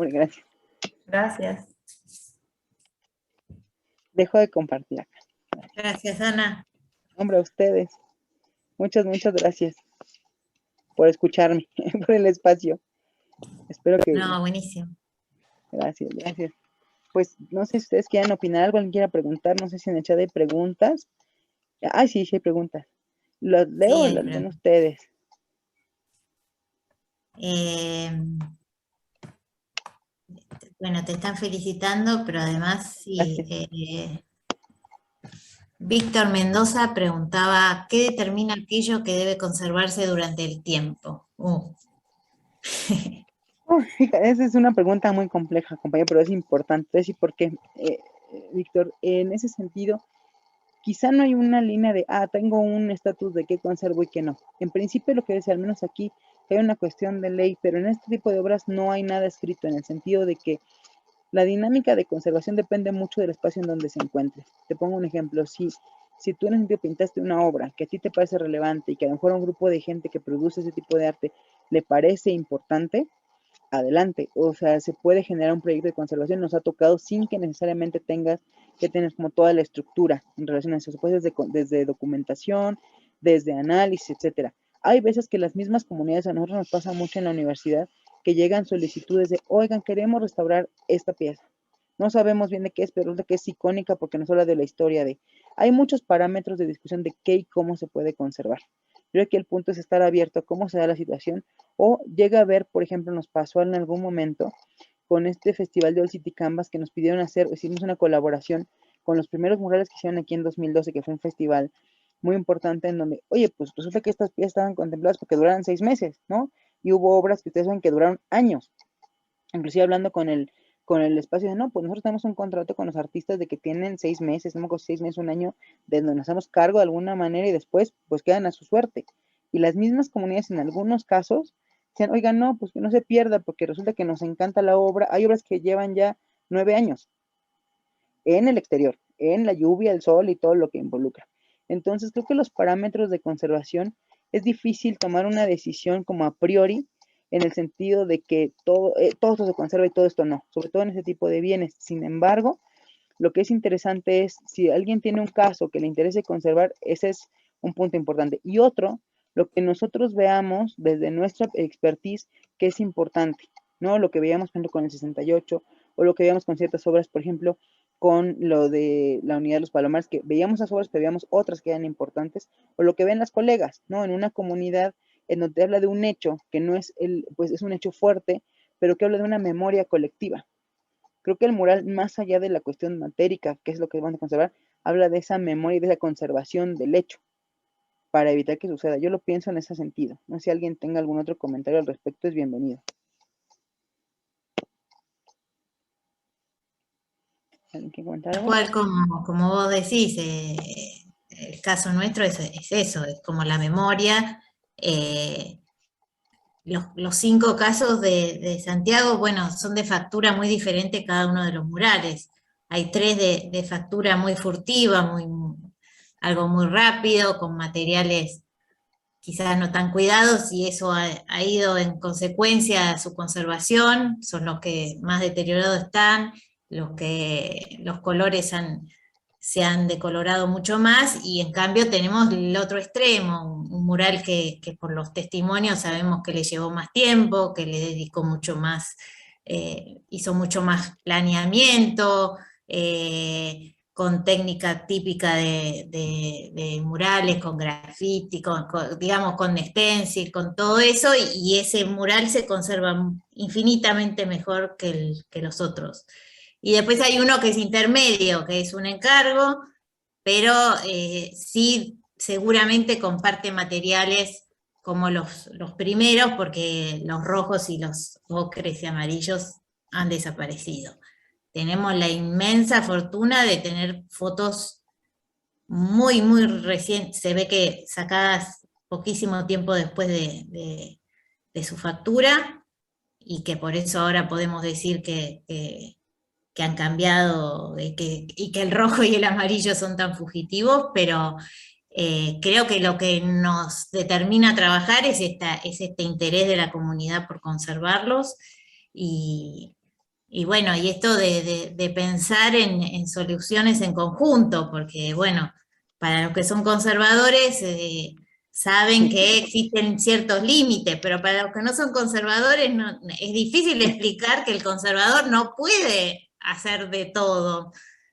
Gracias. Gracias. Dejo de compartir acá. Gracias, Ana. Hombre, a ustedes. Muchas gracias por escucharme, por el espacio. Espero que... No, buenísimo. Gracias. Pues no sé si ustedes quieran opinar algo, alguien quiera preguntar, no sé si en el chat hay preguntas. Ay, sí hay preguntas. ¿Los leo o los leen ustedes? Bueno, te están felicitando, pero además sí. Víctor Mendoza preguntaba, ¿qué determina aquello que debe conservarse durante el tiempo? Esa es una pregunta muy compleja, compañero, pero es importante decir por qué, Víctor. En ese sentido, quizá no hay una línea de, tengo un estatus de qué conservo y qué no. En principio, lo que decía, al menos aquí, hay una cuestión de ley, pero en este tipo de obras no hay nada escrito, en el sentido de que la dinámica de conservación depende mucho del espacio en donde se encuentre. Te pongo un ejemplo, si tú en ese sentido pintaste una obra que a ti te parece relevante y que a lo mejor a un grupo de gente que produce ese tipo de arte le parece importante, adelante. O sea, se puede generar un proyecto de conservación, nos ha tocado sin que necesariamente tengas que tener como toda la estructura en relación a eso. Se puede desde documentación, desde análisis, etcétera. Hay veces que las mismas comunidades, a nosotros nos pasa mucho en la universidad, que llegan solicitudes de, oigan, queremos restaurar esta pieza. No sabemos bien de qué es, pero es de que es icónica porque nos habla de la historia de... Hay muchos parámetros de discusión de qué y cómo se puede conservar. Creo que el punto es estar abierto a cómo se da la situación, o llega a ver, por ejemplo, nos pasó en algún momento con este festival de Old City Canvas que nos pidieron hacer, hicimos una colaboración con los primeros murales que hicieron aquí en 2012, que fue un festival muy importante en donde, oye, pues resulta que estas piezas estaban contempladas porque duraran 6 meses, ¿no? Y hubo obras que ustedes saben que duraron años. Inclusive hablando con el espacio de, no, pues nosotros tenemos un contrato con los artistas de que tienen 6 meses, no me acuerdo, 6 meses, un año, de donde nos hacemos cargo de alguna manera y después pues quedan a su suerte. Y las mismas comunidades en algunos casos dicen, oigan, no, pues que no se pierda porque resulta que nos encanta la obra. Hay obras que llevan ya 9 años en el exterior, en la lluvia, el sol y todo lo que involucra. Entonces creo que los parámetros de conservación es difícil tomar una decisión como a priori en el sentido de que todo esto se conserva y todo esto no, sobre todo en ese tipo de bienes. Sin embargo, lo que es interesante es, si alguien tiene un caso que le interese conservar, ese es un punto importante. Y otro, lo que nosotros veamos desde nuestra expertise que es importante, ¿no? Lo que veíamos, por ejemplo, con el 68, o lo que veíamos con ciertas obras, por ejemplo, con lo de la Unidad de los Palomares, que veíamos esas obras, pero veíamos otras que eran importantes, o lo que ven las colegas, ¿no? En una comunidad en donde habla de un hecho que no es pues es un hecho fuerte, pero que habla de una memoria colectiva. Creo que el mural, más allá de la cuestión matérica, que es lo que vamos a conservar, habla de esa memoria y de esa conservación del hecho, para evitar que suceda. Yo lo pienso en ese sentido. No sé si alguien tenga algún otro comentario al respecto, es bienvenido. ¿Alguien quiere comentar algo? Tal cual como vos decís, el caso nuestro es eso, es como la memoria. Los 5 casos de Santiago, bueno, son de factura muy diferente cada uno de los murales. Hay 3 de factura muy furtiva, algo muy rápido, con materiales quizás no tan cuidados, y eso ha ido en consecuencia a su conservación. Son los que más deteriorados están, los colores se han decolorado mucho más, y en cambio tenemos el otro extremo, un mural que por los testimonios sabemos que le llevó más tiempo, que le dedicó mucho más, hizo mucho más planeamiento, con técnica típica de murales, con graffiti, digamos, con stencil, con todo eso, y ese mural se conserva infinitamente mejor que los otros. Y después hay uno que es intermedio, que es un encargo, pero sí seguramente comparte materiales como los primeros, porque los rojos y los ocres y amarillos han desaparecido. Tenemos la inmensa fortuna de tener fotos muy, muy recientes, se ve que sacadas poquísimo tiempo después de su factura, y que por eso ahora podemos decir que han cambiado y que el rojo y el amarillo son tan fugitivos, pero creo que lo que nos determina trabajar es este interés de la comunidad por conservarlos, y Y bueno, y esto de pensar en soluciones en conjunto, porque bueno, para los que son conservadores saben que existen ciertos límites, pero para los que no son conservadores es difícil explicar que el conservador no puede hacer de todo,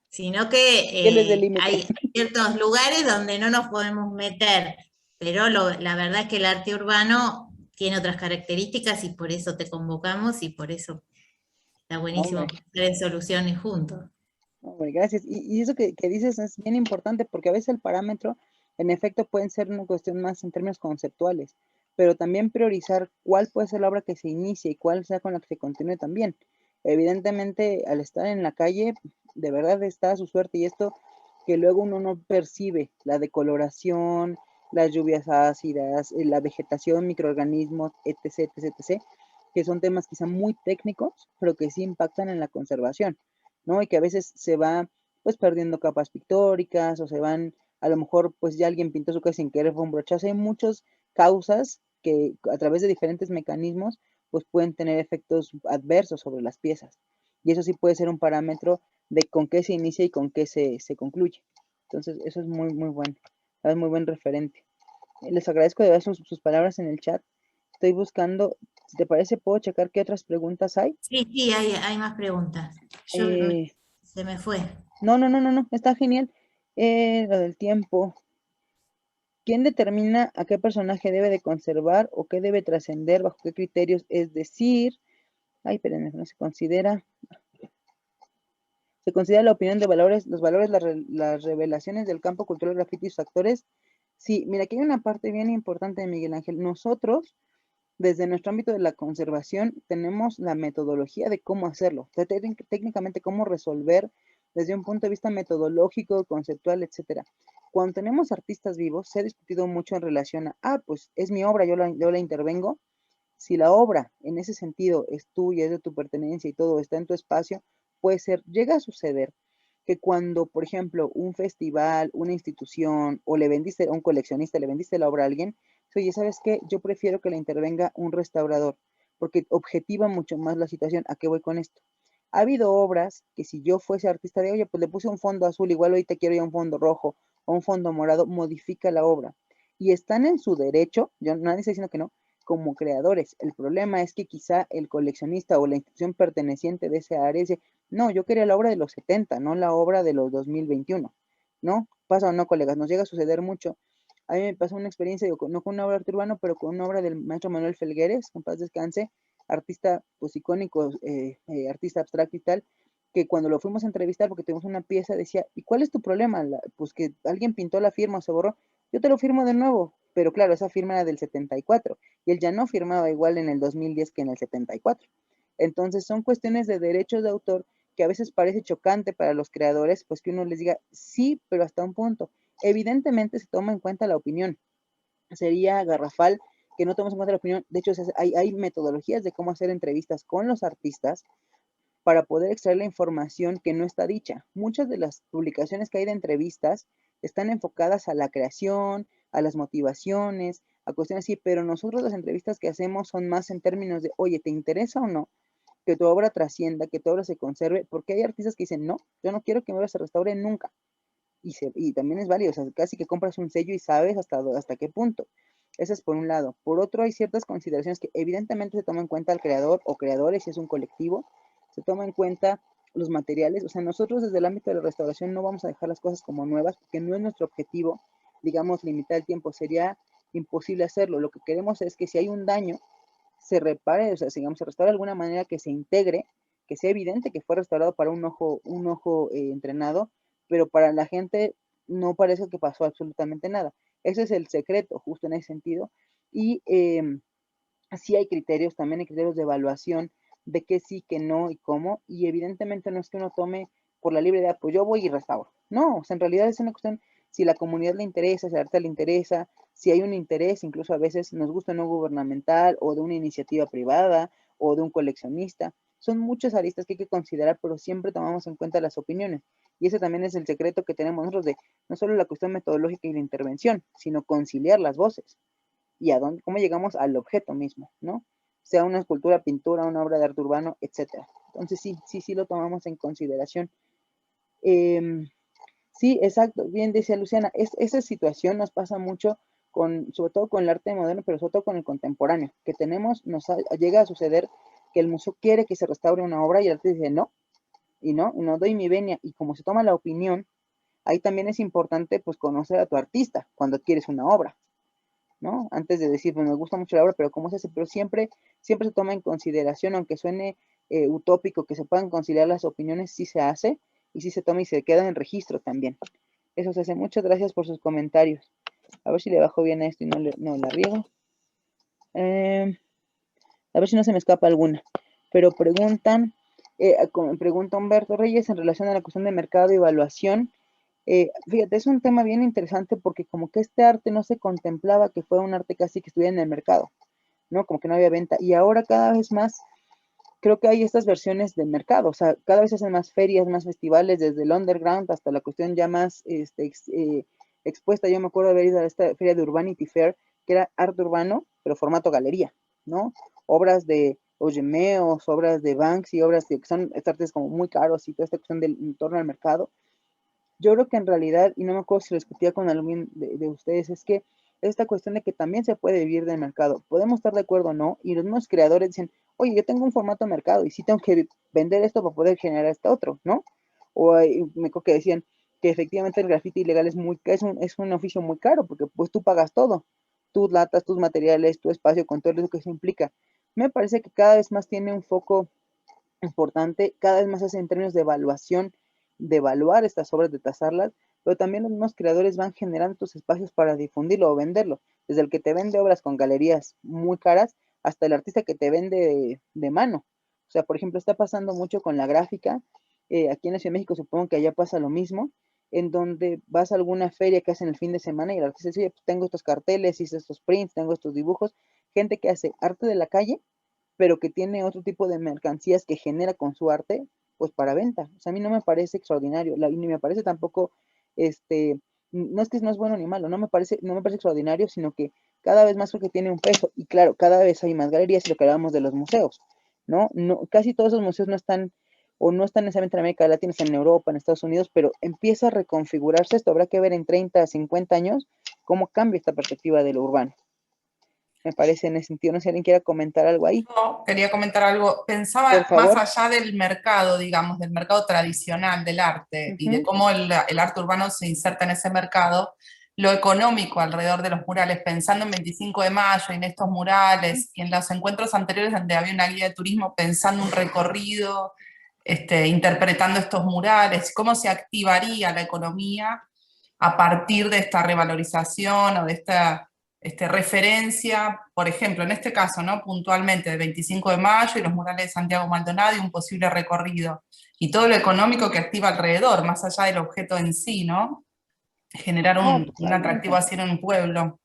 sino ¿Qué les que delimite? hay ciertos lugares donde no nos podemos meter, pero la verdad es que el arte urbano tiene otras características y por eso te convocamos y por eso está buenísimo Hombre, pensar en soluciones juntos. hombre, gracias. Y eso que dices es bien importante porque a veces el parámetro, en efecto, puede ser una cuestión más en términos conceptuales, pero también priorizar cuál puede ser la obra que se inicie y cuál sea con la que se continúe también. Evidentemente, al estar en la calle, de verdad está a su suerte y esto que luego uno no percibe, la decoloración, las lluvias ácidas, la vegetación, microorganismos, etc., etc., etc., que son temas quizá muy técnicos, pero que sí impactan en la conservación, ¿no? Y que a veces se va pues perdiendo capas pictóricas o se van, a lo mejor pues ya alguien pintó su casa sin querer, fue un brochazo. Hay muchas causas que a través de diferentes mecanismos pues pueden tener efectos adversos sobre las piezas. Y eso sí puede ser un parámetro de con qué se inicia y con qué se concluye. Entonces eso es muy, muy bueno. Es muy buen referente. Les agradezco de ver sus palabras en el chat. Estoy buscando, si te parece, puedo checar qué otras preguntas hay. Sí, sí, hay más preguntas. Eh, Se me fue. no, no, no, no, no, está genial. Lo del tiempo. ¿Quién determina a qué personaje debe de conservar o qué debe trascender, bajo qué criterios? Es decir, ay, espérenme, no se considera la opinión de valores, los valores, las revelaciones del campo cultural, grafiti y sus actores. Sí, mira, aquí hay una parte bien importante de Miguel Ángel. Nosotros, desde nuestro ámbito de la conservación, tenemos la metodología de cómo hacerlo, técnicamente cómo resolver desde un punto de vista metodológico, conceptual, etcétera. Cuando tenemos artistas vivos, se ha discutido mucho en relación a, pues es mi obra, yo la intervengo. Si la obra en ese sentido es tuya, es de tu pertenencia y todo está en tu espacio, puede ser, llega a suceder que cuando, por ejemplo, un festival, una institución o le vendiste a un coleccionista, le vendiste la obra a alguien, oye, ¿sabes qué? Yo prefiero que la intervenga un restaurador porque objetiva mucho más la situación. ¿A qué voy con esto? Ha habido obras que si yo fuese artista de, oye, pues le puse un fondo azul, igual ahorita quiero ya un fondo rojo o un fondo morado, modifica la obra. Y están en su derecho, yo nadie está diciendo que no, como creadores. El problema es que quizá el coleccionista o la institución perteneciente de esa área dice, no, yo quería la obra de los 70, no la obra de los 2021, ¿no? Pasa o no, colegas, nos llega a suceder mucho. A mí me pasó una experiencia, digo, no con una obra de arte urbano, pero con una obra del maestro Manuel Felgueres, en paz descanse, artista pues icónico, artista abstracto y tal, que cuando lo fuimos a entrevistar, porque tuvimos una pieza, decía, ¿y cuál es tu problema? Pues que alguien pintó la firma o se borró, yo te lo firmo de nuevo, pero claro, esa firma era del 74 y él ya no firmaba igual en el 2010 que en el 74. Entonces son cuestiones de derechos de autor que a veces parece chocante para los creadores, pues que uno les diga, sí, pero hasta un punto. Evidentemente se toma en cuenta la opinión. Sería garrafal que no tomemos en cuenta la opinión. De hecho, hay metodologías de cómo hacer entrevistas con los artistas para poder extraer la información que no está dicha. Muchas de las publicaciones que hay de entrevistas están enfocadas a la creación, a las motivaciones, a cuestiones así, pero nosotros las entrevistas que hacemos son más en términos de, oye, ¿te interesa o no que tu obra trascienda, que tu obra se conserve? Porque hay artistas que dicen, no, yo no quiero que mi obra se restaure nunca. Y también es válido, o sea, casi que compras un sello y sabes hasta qué punto. Eso es por un lado. Por otro, hay ciertas consideraciones que evidentemente se toma en cuenta al creador o creadores, si es un colectivo, se toma en cuenta los materiales. O sea, nosotros desde el ámbito de la restauración no vamos a dejar las cosas como nuevas, porque no es nuestro objetivo, digamos, limitar el tiempo. Sería imposible hacerlo. Lo que queremos es que si hay un daño, se repare, o sea, digamos, se restaure de alguna manera que se integre, que sea evidente que fue restaurado para un ojo entrenado, pero para la gente no parece que pasó absolutamente nada. Ese es el secreto, justo en ese sentido. Y sí hay criterios, también hay criterios de evaluación de qué sí, qué no y cómo. Y evidentemente no es que uno tome por la libre idea, pues yo voy y restauro. No, o sea, en realidad es una cuestión, si la comunidad le interesa, si el arte le interesa, si hay un interés, incluso a veces nos gusta no gubernamental o de una iniciativa privada o de un coleccionista. Son muchas aristas que hay que considerar, pero siempre tomamos en cuenta las opiniones. Y ese también es el secreto que tenemos nosotros de no solo la cuestión metodológica y la intervención, sino conciliar las voces y a dónde, cómo llegamos al objeto mismo, ¿no? sea una escultura, pintura, una obra de arte urbano, etcétera. Entonces sí lo tomamos en consideración. Sí, exacto, bien decía Luciana, esa situación nos pasa mucho sobre todo con el arte moderno, pero sobre todo con el contemporáneo, que llega a suceder que el museo quiere que se restaure una obra y el arte dice no, y no doy mi venia, y como se toma la opinión, ahí también es importante pues conocer a tu artista cuando adquieres una obra, ¿no? Antes de decir, pues me gusta mucho la obra, pero ¿cómo se hace? Pero siempre se toma en consideración, aunque suene utópico que se puedan considerar las opiniones, sí se hace, y sí se toma y se queda en el registro también. Eso se hace. Muchas gracias por sus comentarios. A ver si le bajo bien a esto y no la riego. A ver si no se me escapa alguna. Pero pregunta Humberto Reyes en relación a la cuestión de mercado y evaluación. Fíjate, es un tema bien interesante porque como que este arte no se contemplaba que fuera un arte casi que estuviera en el mercado, ¿no? Como que no había venta. Y ahora cada vez más creo que hay estas versiones de mercado, o sea, cada vez se hacen más ferias, más festivales, desde el underground hasta la cuestión ya más expuesta. Yo me acuerdo de haber ido a esta feria de Urbanity Fair, que era arte urbano, pero formato galería, ¿no? Obras de Oyemeos, obras de Banksy, obras que son artes como muy caros y toda esta cuestión del entorno al mercado. Yo creo que en realidad, y no me acuerdo si lo discutía con alguien de ustedes, es que esta cuestión de que también se puede vivir del mercado. Podemos estar de acuerdo o no, y los mismos creadores dicen, oye, yo tengo un formato de mercado y sí tengo que vender esto para poder generar este otro, ¿no? O me acuerdo que decían que efectivamente el grafiti ilegal es un oficio muy caro, porque pues tú pagas todo, tus latas, tus materiales, tu espacio, con todo lo que eso implica. Me parece que cada vez más tiene un foco importante, cada vez más hace en términos de evaluación, de evaluar estas obras, de tasarlas, pero también los mismos creadores van generando estos espacios para difundirlo o venderlo, desde el que te vende obras con galerías muy caras hasta el artista que te vende de mano. O sea, por ejemplo, está pasando mucho con la gráfica, aquí en la Ciudad de México supongo que allá pasa lo mismo, en donde vas a alguna feria que hacen el fin de semana y el artista dice, oye, pues tengo estos carteles, hice estos prints, tengo estos dibujos, gente que hace arte de la calle pero que tiene otro tipo de mercancías que genera con su arte, pues para venta. O sea, a mí no me parece extraordinario, ni me parece tampoco, no es que no es bueno ni malo, no me parece extraordinario, sino que cada vez más creo que tiene un peso, y claro, cada vez hay más galerías y lo que hablábamos de los museos, ¿no? Casi todos esos museos no están, o no están necesariamente en América Latina, están en Europa, en Estados Unidos, pero empieza a reconfigurarse esto, habrá que ver en 30, 50 años cómo cambia esta perspectiva de lo urbano. Me parece en ese sentido, no sé si alguien quiera comentar algo ahí. Yo quería comentar algo. Por Pensaba más favor. allá del mercado, digamos, del mercado tradicional del arte y de cómo el arte urbano se inserta en ese mercado, lo económico alrededor de los murales, pensando en 25 de mayo y en estos murales y en los encuentros anteriores donde había una guía de turismo pensando un recorrido, interpretando estos murales, cómo se activaría la economía a partir de esta revalorización o de esta referencia, por ejemplo, en este caso, ¿no? Puntualmente, del 25 de mayo y los murales de Santiago Maldonado y un posible recorrido, y todo lo económico que activa alrededor, más allá del objeto en sí, ¿no? Generar No, un atractivo totalmente. así en un pueblo.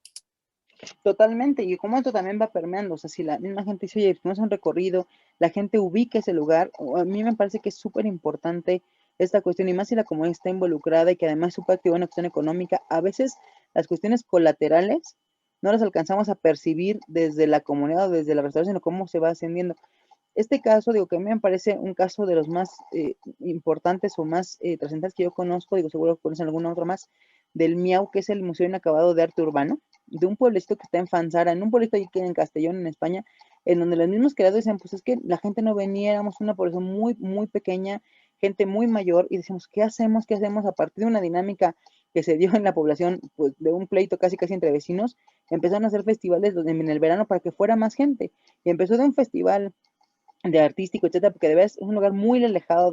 Totalmente. Y como esto también va permeando, o sea, si la misma gente dice, oye, vamos a un recorrido, la gente ubica ese lugar, a mí me parece que es súper importante esta cuestión, y más si la comunidad está involucrada y que además es súper activa en una cuestión económica, a veces las cuestiones colaterales no las alcanzamos a percibir desde la comunidad o desde la restauración, sino cómo se va ascendiendo. Este caso, digo, que a mí me parece un caso de los más importantes o más trascendentales que yo conozco, digo, seguro que conocen alguno otro más, del Miau, que es el Museo Inacabado de Arte Urbano, de un pueblecito que está en Fanzara, en un pueblito ahí que en Castellón, en España, en donde los mismos creadores decían, pues es que la gente no venía, éramos una población muy, muy pequeña, gente muy mayor, y decimos, ¿qué hacemos? ¿Qué hacemos? A partir de una dinámica que se dio en la población, pues de un pleito casi casi entre vecinos, empezaron a hacer festivales en el verano para que fuera más gente, y empezó de un festival de artístico, etcétera, porque de verdad es un lugar muy alejado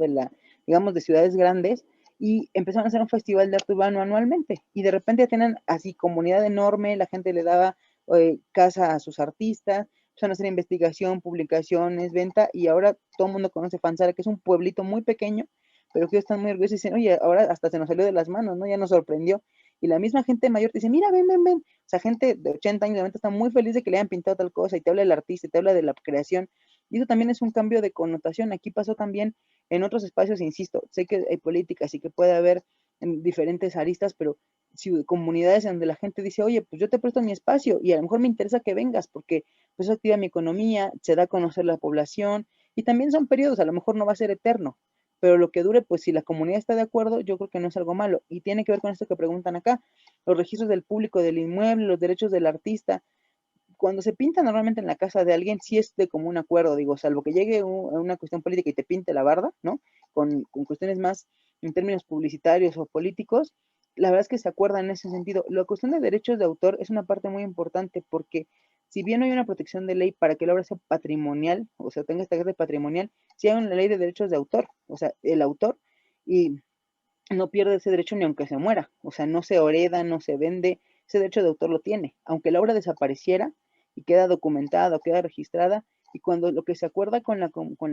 digamos, de ciudades grandes, y empezaron a hacer un festival de arte urbano anualmente, y de repente tienen así comunidad enorme, la gente le daba casa a sus artistas, empezaron a hacer investigación, publicaciones, venta, y ahora todo el mundo conoce Fanzara, que es un pueblito muy pequeño, pero que ellos están muy orgullosos y dicen, oye, ahora hasta se nos salió de las manos, ¿no? Ya nos sorprendió. Y la misma gente mayor te dice, mira, ven, ven, ven. O sea, gente de 80 años, 90 está muy feliz de que le hayan pintado tal cosa y te habla del artista, y te habla de la creación. Y eso también es un cambio de connotación. Aquí pasó también en otros espacios, insisto, sé que hay políticas y que puede haber en diferentes aristas, pero comunidades en donde la gente dice, oye, pues yo te presto mi espacio y a lo mejor me interesa que vengas porque pues eso activa mi economía, se da a conocer la población y también son periodos, a lo mejor no va a ser eterno, pero lo que dure, pues si la comunidad está de acuerdo, yo creo que no es algo malo y tiene que ver con esto que preguntan acá, los registros del público del inmueble, los derechos del artista. Cuando se pinta normalmente en la casa de alguien, sí es de común acuerdo, digo, salvo que llegue a una cuestión política y te pinte la barda, ¿no? Con cuestiones más en términos publicitarios o políticos, la verdad es que se acuerda en ese sentido. La cuestión de derechos de autor es una parte muy importante porque si bien no hay una protección de ley para que la obra sea patrimonial, o sea, tenga esta carga patrimonial, sí hay una ley de derechos de autor, o sea, el autor, y no pierde ese derecho ni aunque se muera, o sea, no se hereda, no se vende, ese derecho de autor lo tiene, aunque la obra desapareciera y queda documentada o queda registrada, y cuando lo que se acuerda con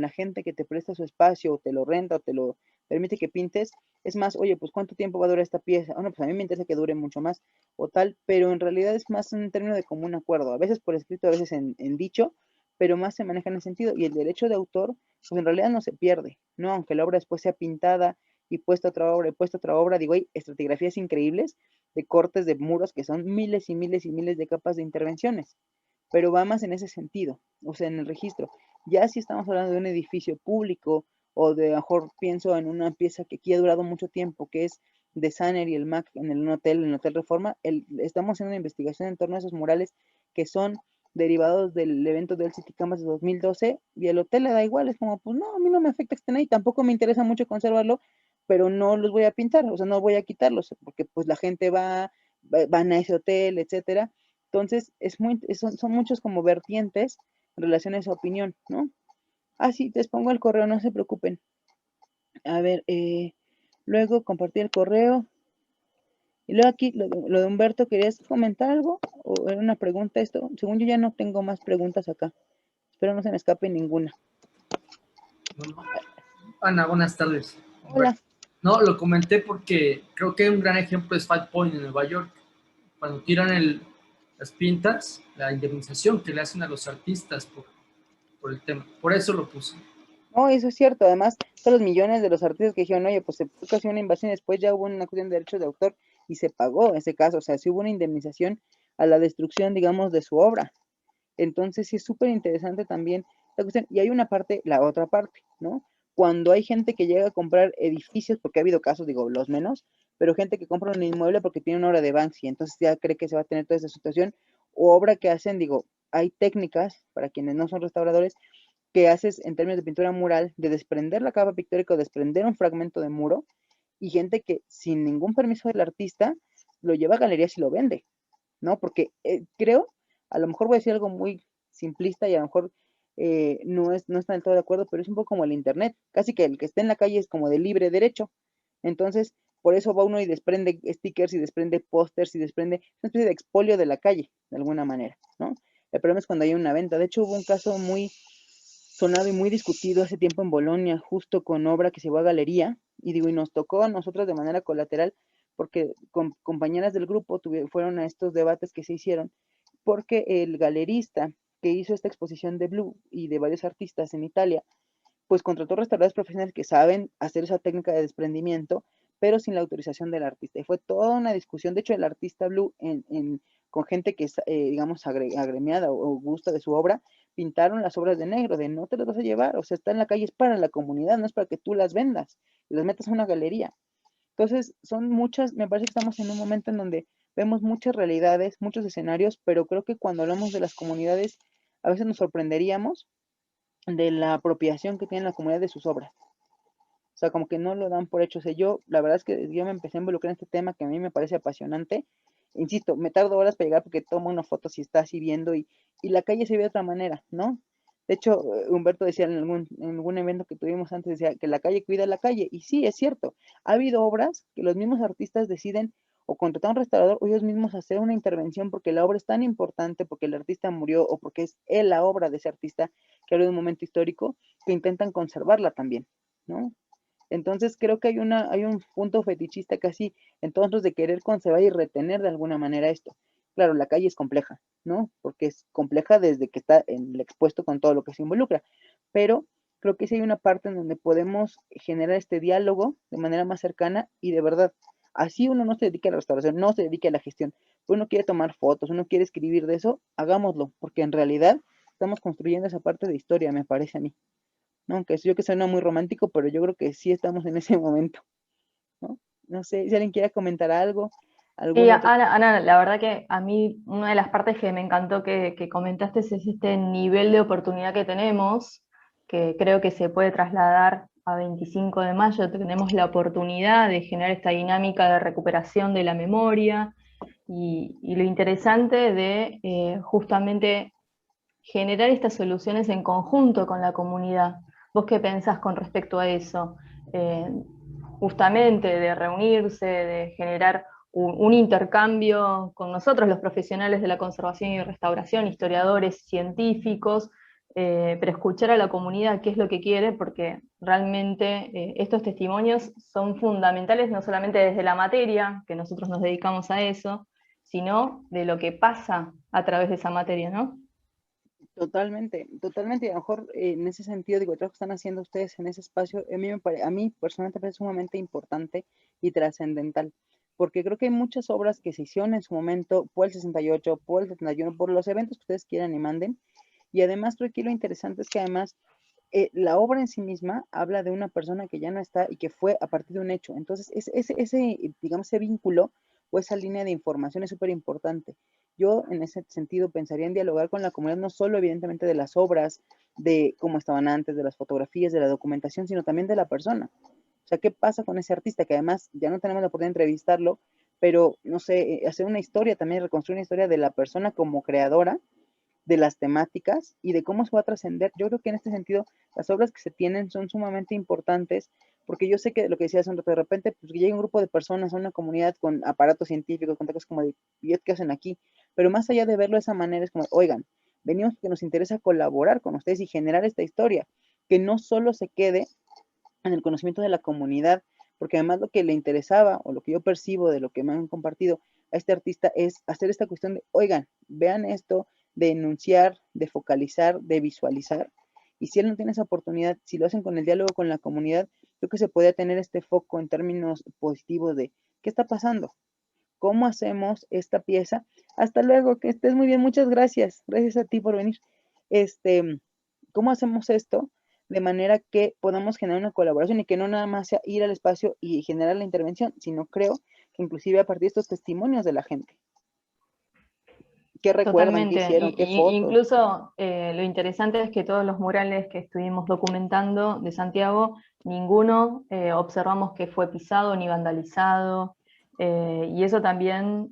la gente que te presta su espacio, o te lo renta, o te lo permite que pintes, es más, oye, pues ¿cuánto tiempo va a durar esta pieza? Bueno, pues a mí me interesa que dure mucho más, o tal, pero en realidad es más un término de común acuerdo, a veces por escrito, a veces en dicho, pero más se maneja en ese sentido, y el derecho de autor, pues en realidad no se pierde, ¿no? Aunque la obra después sea pintada, y puesto otra obra, y puesto otra obra, digo, hay estratigrafías increíbles de cortes de muros que son miles y miles y miles de capas de intervenciones, pero va más en ese sentido, o sea, en el registro. Ya si estamos hablando de un edificio público, o de, a lo mejor pienso en una pieza que aquí ha durado mucho tiempo, que es de Sanner y el MAC en en el Hotel Reforma, estamos haciendo una investigación en torno a esos murales que son derivados del evento del City Canvas de 2012, y el hotel le da igual, es como, pues no, a mí no me afecta que estén ahí, tampoco me interesa mucho conservarlo, pero no los voy a pintar, o sea, no voy a quitarlos, porque pues la gente van a ese hotel, etcétera. Entonces, son muchos como vertientes en relación a esa opinión, ¿no? Ah, sí, les pongo el correo, no se preocupen. A ver, luego compartí el correo. Y luego aquí, lo de Humberto, ¿querías comentar algo? ¿O era una pregunta esto? Según yo ya no tengo más preguntas acá. Espero no se me escape ninguna. Ana, buenas tardes. Hola. No, lo comenté porque creo que un gran ejemplo es Five Point en Nueva York. Cuando tiran las pintas, la indemnización que le hacen a los artistas por el tema. Por eso lo puse. No, eso es cierto. Además, todos los millones de los artistas que dijeron, oye, pues se fue casi una invasión, después ya hubo una cuestión de derechos de autor y se pagó en ese caso. O sea, sí hubo una indemnización a la destrucción, digamos, de su obra. Entonces, sí es súper interesante también la cuestión. Y hay una parte, la otra parte, ¿no? Cuando hay gente que llega a comprar edificios, porque ha habido casos, digo, los menos, pero gente que compra un inmueble porque tiene una obra de Banksy, entonces ya cree que se va a tener toda esa situación, o obra que hacen, digo, hay técnicas, para quienes no son restauradores, que haces en términos de pintura mural, de desprender la capa pictórica o desprender un fragmento de muro, y gente que sin ningún permiso del artista lo lleva a galerías y lo vende, ¿no? Porque creo, a lo mejor voy a decir algo muy simplista y a lo mejor no está del todo de acuerdo, pero es un poco como el internet, casi que el que esté en la calle es como de libre derecho. Entonces, por eso va uno y desprende stickers y desprende pósters y desprende una especie de expolio de la calle, de alguna manera, ¿no? El problema es cuando hay una venta. De hecho, hubo un caso muy sonado y muy discutido hace tiempo en Bolonia, justo con obra que se llevó a galería, y digo, y nos tocó a nosotros de manera colateral, porque compañeras del grupo fueron a estos debates que se hicieron, porque el galerista que hizo esta exposición de Blue y de varios artistas en Italia, pues contrató restauradores profesionales que saben hacer esa técnica de desprendimiento, pero sin la autorización del artista. Y fue toda una discusión. De hecho, el artista Blue, con gente que es, digamos, agremiada o gusta de su obra, pintaron las obras de negro, de no te las vas a llevar, o sea, está en la calle, es para la comunidad, no es para que tú las vendas y las metas a una galería. Entonces, son muchas, me parece que estamos en un momento en donde vemos muchas realidades, muchos escenarios, pero creo que cuando hablamos de las comunidades, a veces nos sorprenderíamos de la apropiación que tiene la comunidad de sus obras. O sea, como que no lo dan por hecho. O sea, la verdad es que yo me empecé a involucrar en este tema que a mí me parece apasionante. Insisto, me tardo horas para llegar porque tomo una foto si está así viendo y la calle se ve de otra manera, ¿no? De hecho, Humberto decía en algún evento que tuvimos antes, decía que la calle cuida la calle. Y sí, es cierto. Ha habido obras que los mismos artistas deciden o contratar a un restaurador o ellos mismos hacer una intervención porque la obra es tan importante, porque el artista murió o porque es él la obra de ese artista que habla de un momento histórico, que intentan conservarla también, ¿no? Entonces creo que hay un punto fetichista casi en todos nosotros de querer conservar y retener de alguna manera esto. Claro, la calle es compleja, ¿no? Porque es compleja desde que está en el expuesto con todo lo que se involucra, pero creo que sí hay una parte en donde podemos generar este diálogo de manera más cercana y de verdad, Así uno no se dedica a la restauración, no se dedica a la gestión, uno quiere tomar fotos, uno quiere escribir de eso, hagámoslo, porque en realidad estamos construyendo esa parte de historia, me parece a mí. ¿No? Aunque yo que suena muy romántico, pero yo creo que sí estamos en ese momento, ¿no? No sé si alguien quiere comentar algo, Sí, algún otro. Ana, la verdad que a mí una de las partes que me encantó que comentaste es este nivel de oportunidad que tenemos, que creo que se puede trasladar a 25 de mayo. Tenemos la oportunidad de generar esta dinámica de recuperación de la memoria y lo interesante de justamente generar estas soluciones en conjunto con la comunidad. ¿Vos qué pensás con respecto a eso? Eh, Justamente de reunirse, de generar un intercambio con nosotros, los profesionales de la conservación y restauración, historiadores, científicos, pero escuchar a la comunidad qué es lo que quiere, porque realmente estos testimonios son fundamentales no solamente desde la materia, que nosotros nos dedicamos a eso, sino de lo que pasa a través de esa materia, ¿no? Totalmente, totalmente, y a lo mejor en ese sentido, digo, el trabajo que están haciendo ustedes en ese espacio, a mí personalmente me parece sumamente importante y trascendental, porque creo que hay muchas obras que se hicieron en su momento, por el 68, por el 71, por los eventos que ustedes quieran y manden, y además creo que lo interesante es que además la obra en sí misma habla de una persona que ya no está y que fue a partir de un hecho. Entonces, digamos, ese vínculo o esa línea de información es súper importante. Yo, en ese sentido, pensaría en dialogar con la comunidad, no solo evidentemente de las obras, de cómo estaban antes, de las fotografías, de la documentación, sino también de la persona. O sea, ¿qué pasa con ese artista? Que además ya no tenemos la oportunidad de entrevistarlo, pero, no sé, hacer una historia también, reconstruir una historia de la persona como creadora, de las temáticas y de cómo se va a trascender. Yo creo que en este sentido las obras que se tienen son sumamente importantes, porque yo sé que lo que decías, de repente pues llega un grupo de personas a una comunidad con aparatos científicos, con cosas como de, ¿y qué hacen aquí? Pero más allá de verlo de esa manera, es como, oigan, venimos porque nos interesa colaborar con ustedes y generar esta historia, que no solo se quede en el conocimiento de la comunidad, porque además lo que le interesaba o lo que yo percibo de lo que me han compartido a este artista es hacer esta cuestión de, oigan, vean esto, de enunciar, de focalizar, de visualizar, y si él no tiene esa oportunidad, si lo hacen con el diálogo con la comunidad, creo que se puede tener este foco en términos positivos de, ¿qué está pasando? ¿Cómo hacemos esta pieza? Hasta luego, que estés muy bien, muchas gracias, gracias a ti por venir. ¿Cómo hacemos esto? De manera que podamos generar una colaboración y que no nada más sea ir al espacio y generar la intervención, sino creo que inclusive a partir de estos testimonios de la gente. ¿Qué recuerdan? ¿Qué Totalmente. hicieron? ¿Qué fotos? Incluso lo interesante es que todos los murales que estuvimos documentando de Santiago, ninguno observamos que fue pisado ni vandalizado, y eso también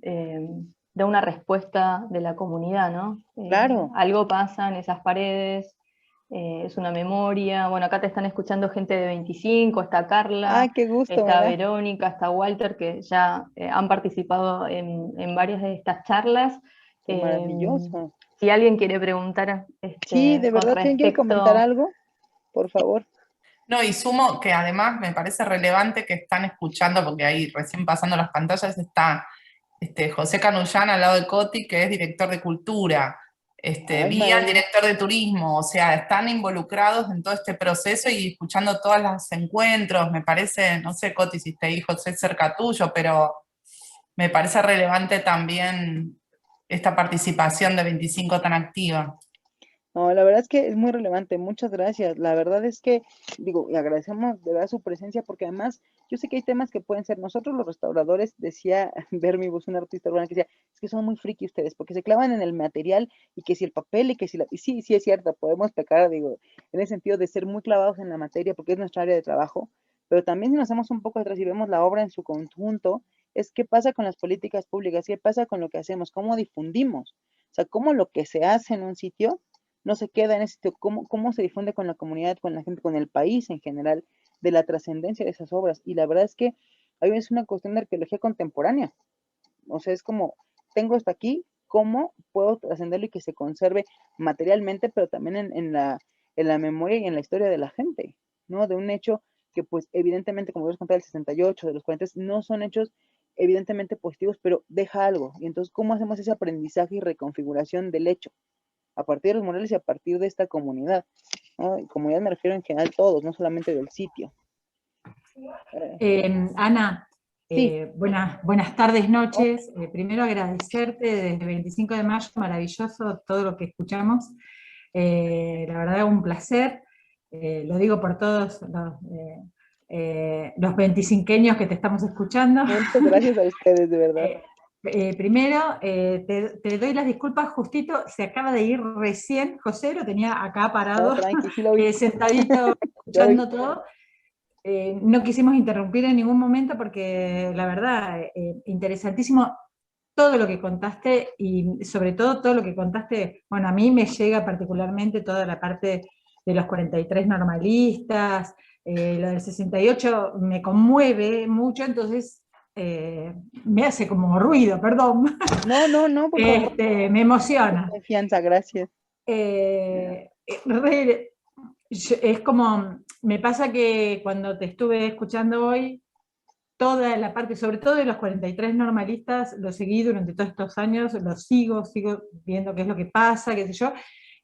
da una respuesta de la comunidad, ¿no? Claro. Algo pasa en esas paredes, es una memoria. Bueno, acá te están escuchando gente de 25, está Carla, Ay, qué gusto, está ¿verdad? Verónica, está Walter, que ya han participado en varias de estas charlas. Qué maravilloso. Si alguien quiere preguntar Sí, de con verdad, ¿quién quiere comentar respecto... algo? Por favor. No, y sumo que además me parece relevante que están escuchando, porque ahí recién pasando las pantallas está José Canullán al lado de Coti, que es director de cultura, Ay, Vía, el maravilloso. director de turismo, o sea, están involucrados en todo este proceso y escuchando todos los encuentros, me parece, no sé, Coti, si te dijo José cerca tuyo, pero me parece relevante también esta participación de 25 tan activa. No, la verdad es que es muy relevante, muchas gracias. La verdad es que, digo, y agradecemos de verdad su presencia, porque además yo sé que hay temas que pueden ser, nosotros los restauradores, decía Bermibus, un artista urbano, que decía, es que son muy friki ustedes, porque se clavan en el material y que si el papel y que si la... Y sí, sí es cierto, podemos pecar, digo, en el sentido de ser muy clavados en la materia, porque es nuestra área de trabajo, pero también si nos hacemos un poco atrás y vemos la obra en su conjunto, es qué pasa con las políticas públicas, qué pasa con lo que hacemos, cómo difundimos, o sea, cómo lo que se hace en un sitio no se queda en ese sitio, cómo se difunde con la comunidad, con la gente, con el país en general, de la trascendencia de esas obras. Y la verdad es que ahí es una cuestión de arqueología contemporánea. O sea, es como, tengo esto aquí, ¿cómo puedo trascenderlo y que se conserve materialmente, pero también en la memoria y en la historia de la gente, ¿no? De un hecho que, pues, evidentemente, como vos contar el 68, de los 40, no son hechos evidentemente positivos, pero deja algo. Y entonces, ¿cómo hacemos ese aprendizaje y reconfiguración del hecho? A partir de los murales y a partir de esta comunidad, ¿no? Y comunidad me refiero en general todos, no solamente del sitio. Ana, Buenas tardes, noches. Primero agradecerte desde 25 de mayo, maravilloso todo lo que escuchamos. La verdad, un placer. Lo digo por todos los 25eños que te estamos escuchando. Muchas gracias a ustedes, de verdad. Primero, te doy las disculpas, justito, se acaba de ir recién, José, lo tenía acá parado, sentadito, escuchando todo. No quisimos interrumpir en ningún momento porque, la verdad, interesantísimo todo lo que contaste, y sobre todo lo que contaste, bueno, a mí me llega particularmente toda la parte de los 43 normalistas, lo del 68 me conmueve mucho, entonces me hace como ruido, perdón. No, por favor. Me emociona. Confianza, gracias. Es como, me pasa que cuando te estuve escuchando hoy, toda la parte, sobre todo de los 43 normalistas, lo seguí durante todos estos años, lo sigo viendo qué es lo que pasa, qué sé yo,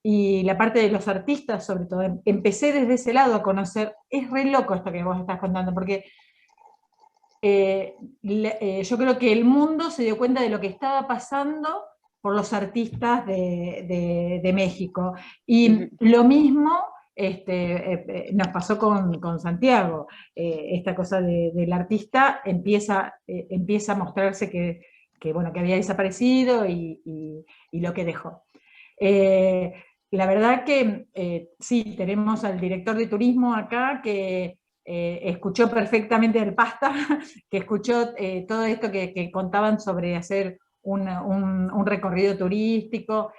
y la parte de los artistas, sobre todo, empecé desde ese lado a conocer, es re loco esto que vos estás contando, porque yo creo que el mundo se dio cuenta de lo que estaba pasando por los artistas de México, y lo mismo nos pasó con Santiago. Esta cosa del artista empieza a mostrarse que había desaparecido y lo que dejó. La verdad que sí, tenemos al director de turismo acá que escuchó perfectamente el Pasta, que escuchó todo esto que contaban sobre hacer un recorrido turístico.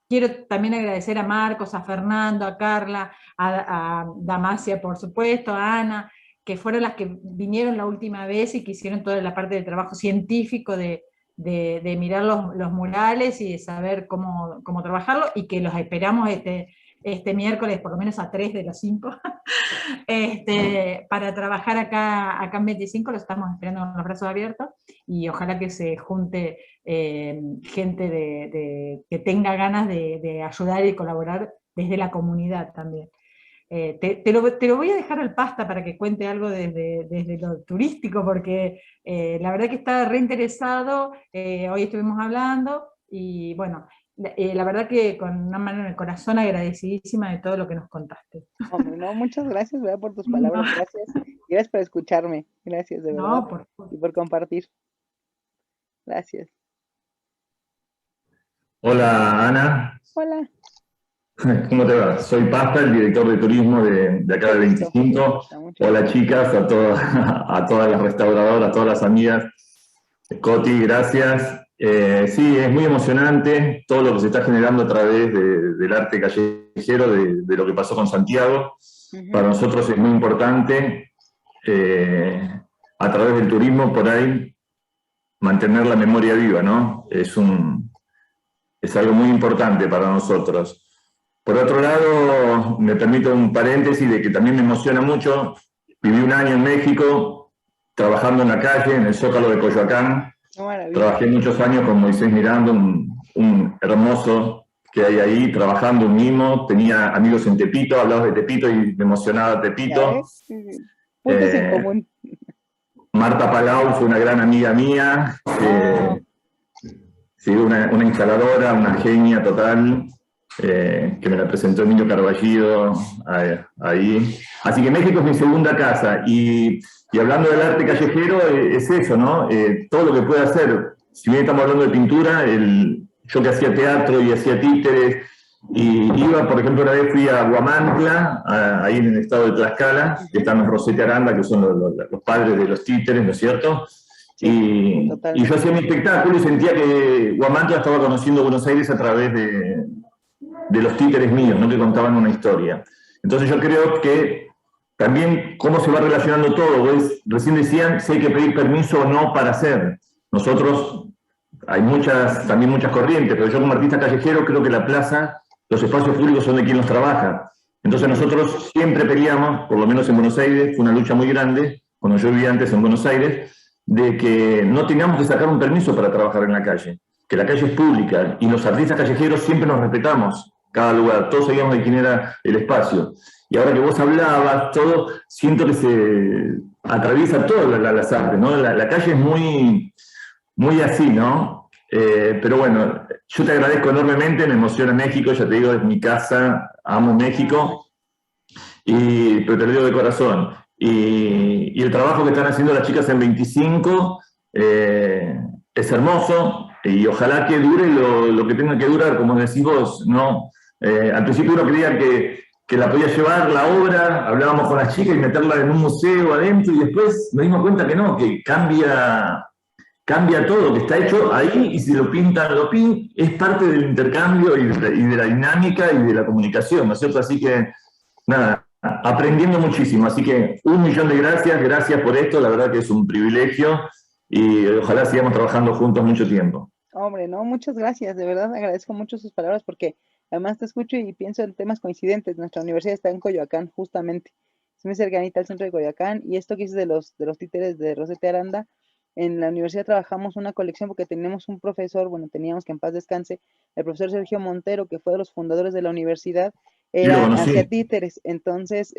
Quiero también agradecer a Marcos, a Fernando, a Carla, a Damasia, por supuesto, a Ana, que fueron las que vinieron la última vez y que hicieron toda la parte del trabajo científico de mirar los murales y de saber cómo trabajarlo, y que los esperamos este miércoles, por lo menos a 3 de los 5, para trabajar acá en 25, los estamos esperando con los brazos abiertos, y ojalá que se junte gente que tenga ganas de ayudar y colaborar desde la comunidad también. Te lo voy a dejar al Pasta para que cuente algo desde lo turístico, porque la verdad que está reinteresado, hoy estuvimos hablando, y bueno, la verdad que con una mano en el corazón agradecidísima de todo lo que nos contaste. Hombre, no, muchas gracias, ¿verdad? Por tus palabras, gracias por escucharme, gracias de verdad, y por compartir. Gracias. Hola, Ana. Hola. ¿Cómo te va? Soy Pasta, el director de turismo de acá de 25. Hola, chicas, a todas las restauradoras, a todas las amigas. Coti, gracias. Sí, es muy emocionante todo lo que se está generando a través del arte callejero, de lo que pasó con Santiago. Para nosotros es muy importante, a través del turismo, por ahí, mantener la memoria viva, ¿no? Es algo muy importante para nosotros. Por otro lado, me permito un paréntesis de que también me emociona mucho. Viví un año en México, trabajando en la calle, en el Zócalo de Coyoacán. Trabajé muchos años con Moisés Miranda, un hermoso que hay ahí, trabajando, un mimo. Tenía amigos en Tepito, hablaba de Tepito y me emocionaba Tepito. Puntos en común. Marta Palau fue una gran amiga mía. Sí, una instaladora, una genia total. Que me la presentó Emilio Carballido ahí. Así que México es mi segunda casa, y hablando del arte callejero, es eso, ¿no? Todo lo que puede hacer. Si bien estamos hablando de pintura, yo que hacía teatro y hacía títeres, y iba, por ejemplo, una vez fui a Huamantla, ahí en el estado de Tlaxcala, que están los Rosete Aranda, que son los padres de los títeres, ¿no es cierto? Y yo hacía mi espectáculo y sentía que Huamantla estaba conociendo Buenos Aires a través de los títeres míos, ¿no? Que contaban una historia. Entonces yo creo que también cómo se va relacionando todo. Recién decían si hay que pedir permiso o no para hacer. Nosotros, hay también muchas corrientes, pero yo como artista callejero creo que la plaza, los espacios públicos son de quien los trabaja. Entonces nosotros siempre peleamos, por lo menos en Buenos Aires, fue una lucha muy grande, cuando yo vivía antes en Buenos Aires, de que no tengamos que sacar un permiso para trabajar en la calle, que la calle es pública, y los artistas callejeros siempre nos respetamos. Cada lugar, todos sabíamos de quién era el espacio. Y ahora que vos hablabas, todo, siento que atraviesa todas las artes, ¿no? La calle es muy, muy así, ¿no? Pero bueno, yo te agradezco enormemente, me emociona México, ya te digo, es mi casa, amo México, pero te lo digo de corazón. Y el trabajo que están haciendo las chicas en 25 es hermoso, y ojalá que dure lo que tenga que durar, como decís vos, ¿no? Al principio uno creía que la podía llevar la obra, hablábamos con las chicas y meterla en un museo adentro, y después nos dimos cuenta que no, que cambia todo, que está hecho ahí, y si lo pintan, es parte del intercambio y de la dinámica y de la comunicación, ¿no es cierto? Así que, nada, aprendiendo muchísimo. Así que 1.000.000 de gracias por esto, la verdad que es un privilegio, y ojalá sigamos trabajando juntos mucho tiempo. Hombre, no, muchas gracias, de verdad agradezco mucho sus palabras porque además te escucho y pienso en temas coincidentes. Nuestra universidad está en Coyoacán, justamente. Es muy cercanita al centro de Coyoacán, y esto que dices de los títeres de Rosete Aranda, en la universidad trabajamos una colección porque tenemos un profesor, bueno, teníamos, que en paz descanse, el profesor Sergio Montero, que fue de los fundadores de la universidad, Sí, lo hacía conocí. títeres. Entonces,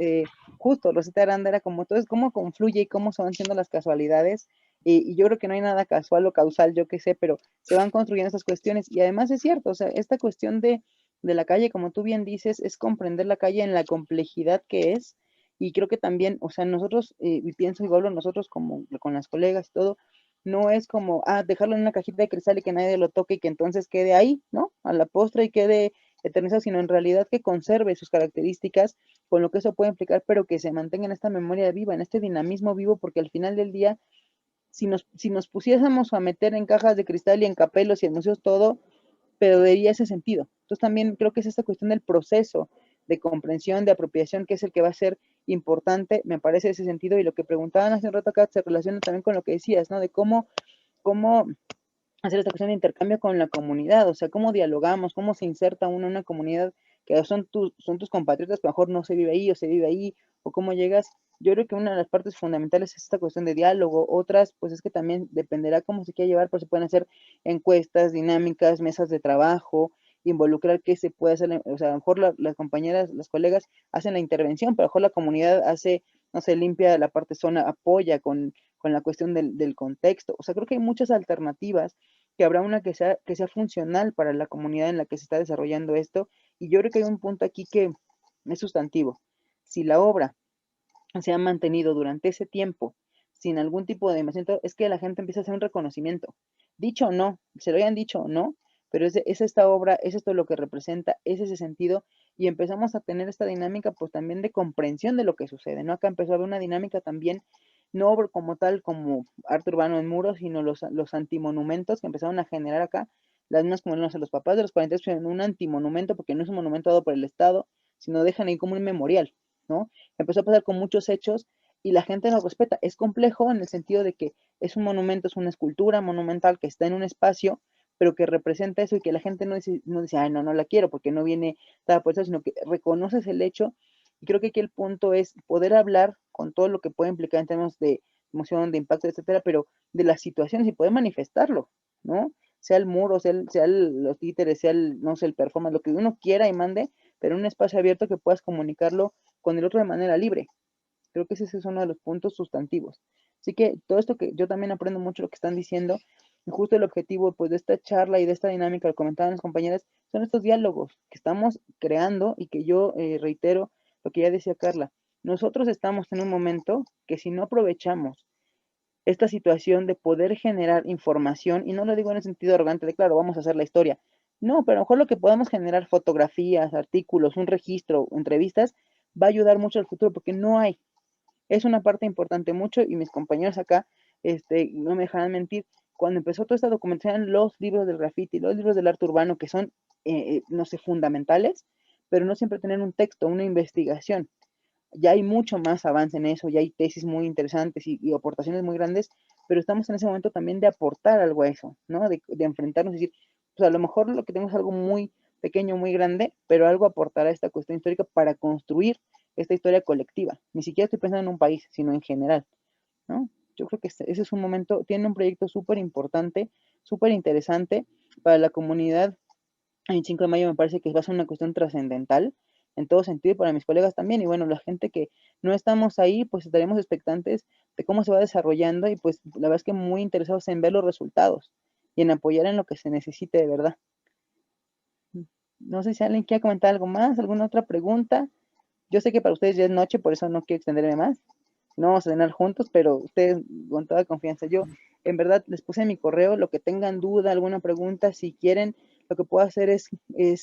justo Rosete Aranda era como, entonces, cómo confluye y cómo se van siendo las casualidades. Y yo creo que no hay nada casual o causal, yo qué sé, pero se van construyendo estas cuestiones. Y además es cierto, o sea, esta cuestión de la calle, como tú bien dices, es comprender la calle en la complejidad que es. Y creo que también, o sea, nosotros, y pienso igual, nosotros como con las colegas y todo, no es como, dejarlo en una cajita de cristal y que nadie lo toque y que entonces quede ahí, ¿no? A la postre y quede eternizado, sino en realidad que conserve sus características con lo que eso puede implicar, pero que se mantenga en esta memoria viva, en este dinamismo vivo, porque al final del día, si nos pusiésemos a meter en cajas de cristal y en capelos y en museos todo, perdería ese sentido. Entonces también creo que es esta cuestión del proceso de comprensión, de apropiación, que es el que va a ser importante, me parece, ese sentido. Y lo que preguntaban hace un rato acá se relaciona también con lo que decías, ¿no? De cómo hacer esta cuestión de intercambio con la comunidad, o sea, cómo dialogamos, cómo se inserta uno en una comunidad que son tus compatriotas, que a lo mejor no se vive ahí o se vive ahí, o cómo llegas. Yo creo que una de las partes fundamentales es esta cuestión de diálogo. Otras, pues es que también dependerá cómo se quiera llevar, pero se pueden hacer encuestas, dinámicas, mesas de trabajo, involucrar qué se puede hacer. O sea, a lo mejor las compañeras, las colegas hacen la intervención, pero a lo mejor la comunidad hace, no sé, limpia la parte zona, apoya con la cuestión del contexto. O sea, creo que hay muchas alternativas, que habrá una que sea funcional para la comunidad en la que se está desarrollando esto. Y yo creo que hay un punto aquí que es sustantivo. Si la obra se ha mantenido durante ese tiempo sin algún tipo de dimensión, es que la gente empieza a hacer un reconocimiento. Dicho o no, se lo hayan dicho o no, pero es esta obra, es esto lo que representa, es ese sentido, y empezamos a tener esta dinámica pues también de comprensión de lo que sucede, ¿no? Acá empezó a haber una dinámica también, no como tal, como arte urbano en muros, sino los antimonumentos que empezaron a generar acá, las mismas como, no sé, los papás de los 43 en un antimonumento, porque no es un monumento dado por el Estado, sino dejan ahí como un memorial, ¿no? Empezó a pasar con muchos hechos y la gente lo respeta. Es complejo en el sentido de que es un monumento, es una escultura monumental que está en un espacio, pero que representa eso, y que la gente no dice, ay, no la quiero porque no viene tal por eso, sino que reconoces el hecho. Y creo que aquí el punto es poder hablar con todo lo que puede implicar en términos de emoción, de impacto, etcétera, pero de las situaciones, y poder manifestarlo, ¿no? Sea el muro, sea los títeres, sea no sé, el performance, lo que uno quiera y mande, pero en un espacio abierto que puedas comunicarlo con el otro de manera libre. Creo que ese es uno de los puntos sustantivos. Así que todo esto, que yo también aprendo mucho lo que están diciendo, y justo el objetivo pues de esta charla y de esta dinámica, lo comentaban las compañeras, son estos diálogos que estamos creando, y que yo reitero lo que ya decía Carla. Nosotros estamos en un momento que, si no aprovechamos esta situación de poder generar información, y no lo digo en el sentido arrogante de, claro, vamos a hacer la historia, no, pero a lo mejor lo que podamos generar, fotografías, artículos, un registro, entrevistas, va a ayudar mucho al futuro, porque no hay. Es una parte importante mucho, y mis compañeros acá no me dejarán mentir. Cuando empezó toda esta documentación, los libros del graffiti, los libros del arte urbano, que son, no sé, fundamentales, pero no siempre tienen un texto, una investigación. Ya hay mucho más avance en eso, ya hay tesis muy interesantes y aportaciones muy grandes, pero estamos en ese momento también de aportar algo a eso, ¿no? De enfrentarnos y decir, pues a lo mejor lo que tenemos es algo muy pequeño, muy grande, pero algo aportará a esta cuestión histórica para construir esta historia colectiva. Ni siquiera estoy pensando en un país, sino en general, ¿no? Yo creo que ese es un momento, tiene un proyecto súper importante, súper interesante para la comunidad. El 5 de mayo me parece que va a ser una cuestión trascendental en todo sentido, y para mis colegas también. Y bueno, la gente que no estamos ahí, pues estaremos expectantes de cómo se va desarrollando y pues la verdad es que muy interesados en ver los resultados y en apoyar en lo que se necesite de verdad. No sé si alguien quiere comentar algo más, alguna otra pregunta. Yo sé que para ustedes ya es noche, por eso no quiero extenderme más. No vamos a cenar juntos, pero ustedes con toda confianza. Yo en verdad les puse en mi correo lo que tengan duda, alguna pregunta, si quieren, lo que puedo hacer es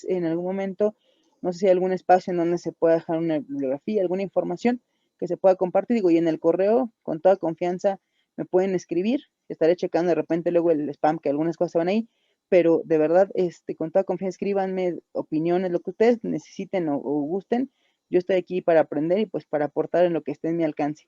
en algún momento, no sé si hay algún espacio en donde se pueda dejar una bibliografía, alguna información que se pueda compartir, digo, y en el correo, con toda confianza, me pueden escribir, estaré checando de repente luego el spam, que algunas cosas se van ahí, pero de verdad, con toda confianza, escríbanme opiniones, lo que ustedes necesiten o gusten. Yo estoy aquí para aprender y pues para aportar en lo que esté en mi alcance.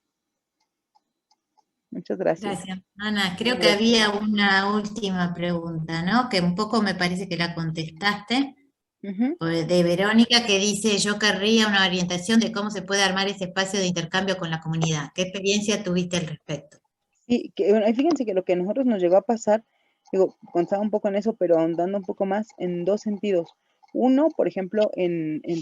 Muchas gracias. Gracias, Ana. Creo que había una última pregunta, ¿no? Que un poco me parece que la contestaste, de Verónica, que dice, yo querría una orientación de cómo se puede armar ese espacio de intercambio con la comunidad. ¿Qué experiencia tuviste al respecto? Sí, bueno, fíjense que lo que a nosotros nos llegó a pasar, digo, contaba un poco en eso, pero ahondando un poco más en dos sentidos. Uno, por ejemplo,